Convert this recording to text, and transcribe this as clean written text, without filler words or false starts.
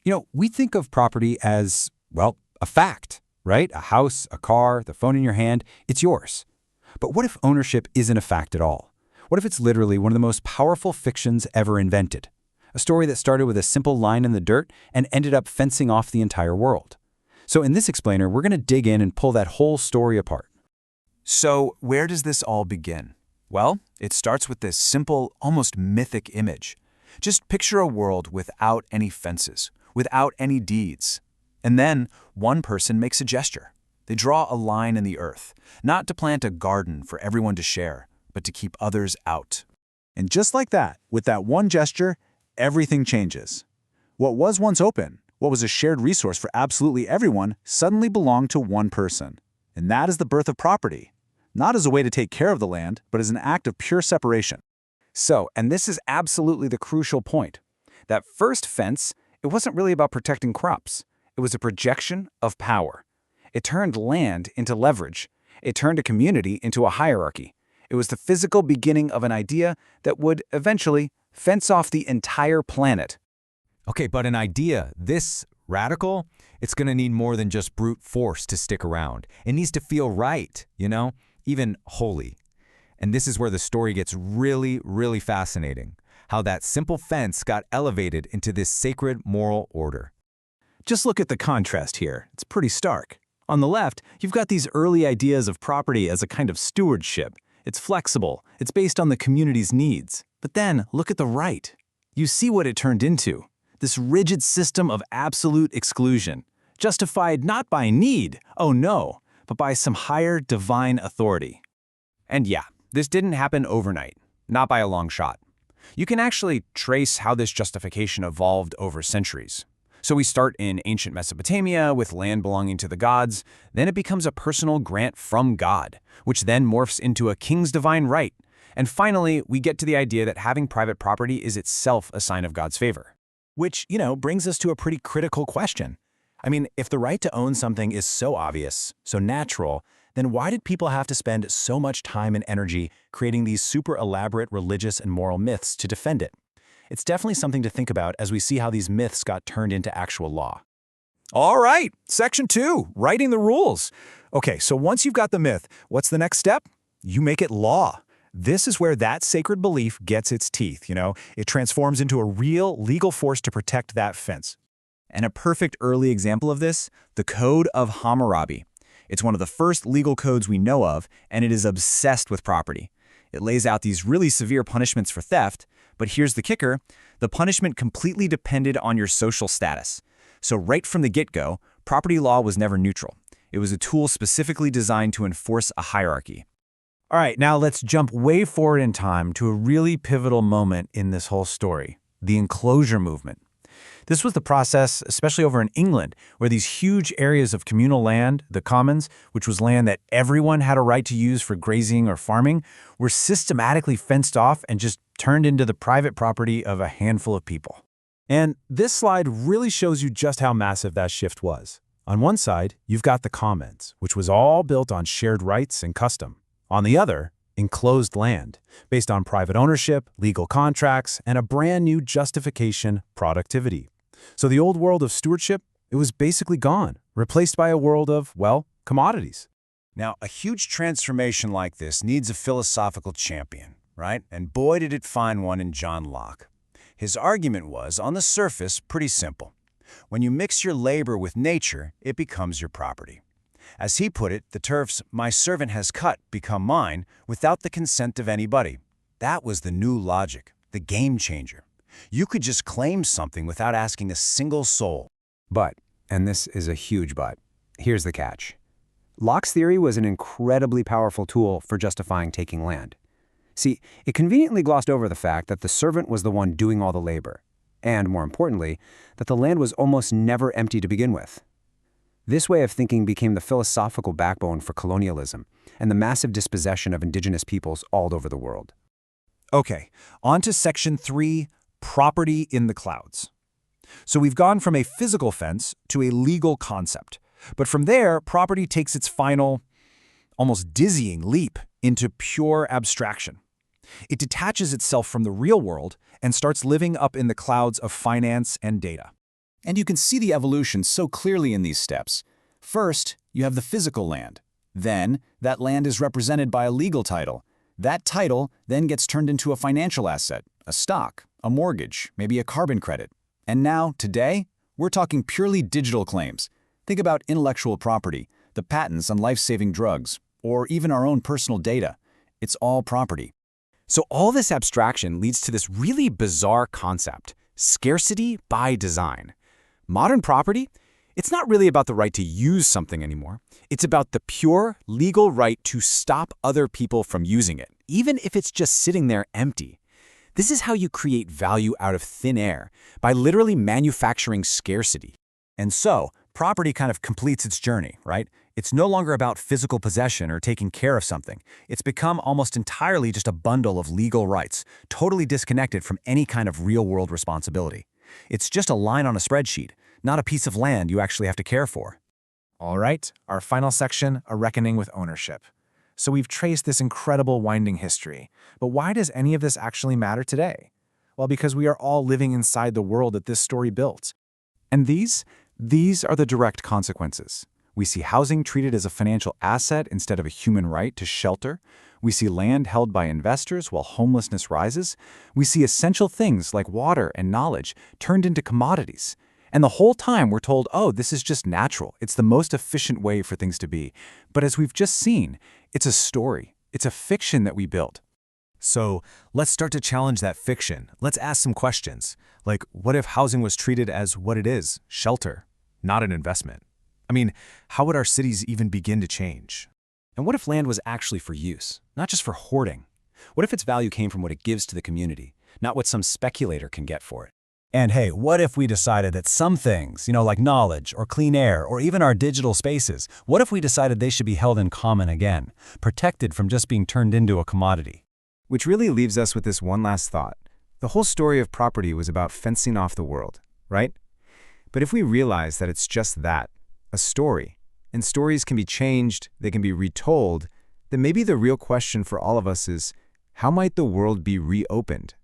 We think of property as, well, a fact, right? A house, a car, the phone in your hand, it's yours. But what if ownership isn't a fact at all? What if it's literally one of the most powerful fictions ever invented? A story that started with a simple line in the dirt and ended up fencing off the entire world. So in this explainer, we're going to dig in and pull that whole story apart. So where does this all begin? Well, it starts with this simple, almost mythic image. Just picture a world without any fences, without any deeds. And then one person makes a gesture. They draw a line in the earth, not to plant a garden for everyone to share, but to keep others out. And just like that, with that one gesture, everything changes. What was once open, what was a shared resource for absolutely everyone, suddenly belonged to one person. And that is the birth of property. Not as a way to take care of the land, but as an act of pure separation. So, and this is absolutely the crucial point. That first fence, it wasn't really about protecting crops. It was a projection of power. It turned land into leverage. It turned a community into a hierarchy. It was the physical beginning of an idea that would eventually fence off the entire planet. Okay, but an idea this radical, it's going to need more than just brute force to stick around. It needs to feel right, even holy. And this is where the story gets really, really fascinating. How that simple fence got elevated into this sacred moral order. Just look at the contrast here. It's pretty stark. On the left, you've got these early ideas of property as a kind of stewardship. It's flexible. It's based on the community's needs. But then, look at the right. You see what it turned into. This rigid system of absolute exclusion, justified not by need, oh no, but by some higher divine authority. And yeah, this didn't happen overnight, not by a long shot. You can actually trace how this justification evolved over centuries. So we start in ancient Mesopotamia with land belonging to the gods, then it becomes a personal grant from God, which then morphs into a king's divine right. And finally, we get to the idea that having private property is itself a sign of God's favor. Which, brings us to a pretty critical question. I mean, if the right to own something is so obvious, so natural, then why did people have to spend so much time and energy creating these super elaborate religious and moral myths to defend it? It's definitely something to think about as we see how these myths got turned into actual law. All right, Section 2, writing the rules. Okay, so once you've got the myth, what's the next step? You make it law. This is where that sacred belief gets its teeth, It transforms into a real legal force to protect that fence. And a perfect early example of this, the Code of Hammurabi. It's one of the first legal codes we know of, and it is obsessed with property. It lays out these really severe punishments for theft, but here's the kicker, the punishment completely depended on your social status. So right from the get-go, property law was never neutral. It was a tool specifically designed to enforce a hierarchy. All right, now let's jump way forward in time to a really pivotal moment in this whole story, the enclosure movement. This was the process, especially over in England, where these huge areas of communal land, the commons, which was land that everyone had a right to use for grazing or farming, were systematically fenced off and just turned into the private property of a handful of people. And this slide really shows you just how massive that shift was. On one side, you've got the commons, which was all built on shared rights and custom. On the other, enclosed land, based on private ownership, legal contracts, and a brand new justification, productivity. So the old world of stewardship, it was basically gone, replaced by a world of, commodities. Now, a huge transformation like this needs a philosophical champion, right? And boy, did it find one in John Locke. His argument was, on the surface, pretty simple. When you mix your labor with nature, it becomes your property. As he put it, the turfs "my servant has cut" become mine without the consent of anybody. That was the new logic, the game changer. You could just claim something without asking a single soul. But, and this is a huge but, here's the catch. Locke's theory was an incredibly powerful tool for justifying taking land. See, it conveniently glossed over the fact that the servant was the one doing all the labor, and more importantly, that the land was almost never empty to begin with. This way of thinking became the philosophical backbone for colonialism and the massive dispossession of indigenous peoples all over the world. Okay, on to Section 3, property in the clouds. So we've gone from a physical fence to a legal concept. But from there, property takes its final, almost dizzying leap into pure abstraction. It detaches itself from the real world and starts living up in the clouds of finance and data. And you can see the evolution so clearly in these steps. First, you have the physical land. Then, that land is represented by a legal title. That title then gets turned into a financial asset, a stock, a mortgage, maybe a carbon credit. And now, today, we're talking purely digital claims. Think about intellectual property, the patents on life-saving drugs, or even our own personal data. It's all property. So all this abstraction leads to this really bizarre concept, scarcity by design. Modern property, it's not really about the right to use something anymore. It's about the pure, legal right to stop other people from using it, even if it's just sitting there empty. This is how you create value out of thin air, by literally manufacturing scarcity. And so, property kind of completes its journey, right? It's no longer about physical possession or taking care of something. It's become almost entirely just a bundle of legal rights, totally disconnected from any kind of real-world responsibility. It's just a line on a spreadsheet, not a piece of land you actually have to care for. All right, our final section, a reckoning with ownership. So we've traced this incredible winding history. But why does any of this actually matter today? Well, because we are all living inside the world that this story built. And these are the direct consequences. We see housing treated as a financial asset instead of a human right to shelter. We see land held by investors while homelessness rises. We see essential things like water and knowledge turned into commodities. And the whole time we're told, oh, this is just natural. It's the most efficient way for things to be. But as we've just seen, it's a story. It's a fiction that we built. So let's start to challenge that fiction. Let's ask some questions. Like, what if housing was treated as what it is, shelter, not an investment? I mean, how would our cities even begin to change? And what if land was actually for use, not just for hoarding? What if its value came from what it gives to the community, not what some speculator can get for it? And hey, what if we decided that some things, like knowledge or clean air or even our digital spaces, what if we decided they should be held in common again, protected from just being turned into a commodity? Which really leaves us with this one last thought. The whole story of property was about fencing off the world, right? But if we realize that it's just that, a story, and stories can be changed, they can be retold, then maybe the real question for all of us is, how might the world be reopened?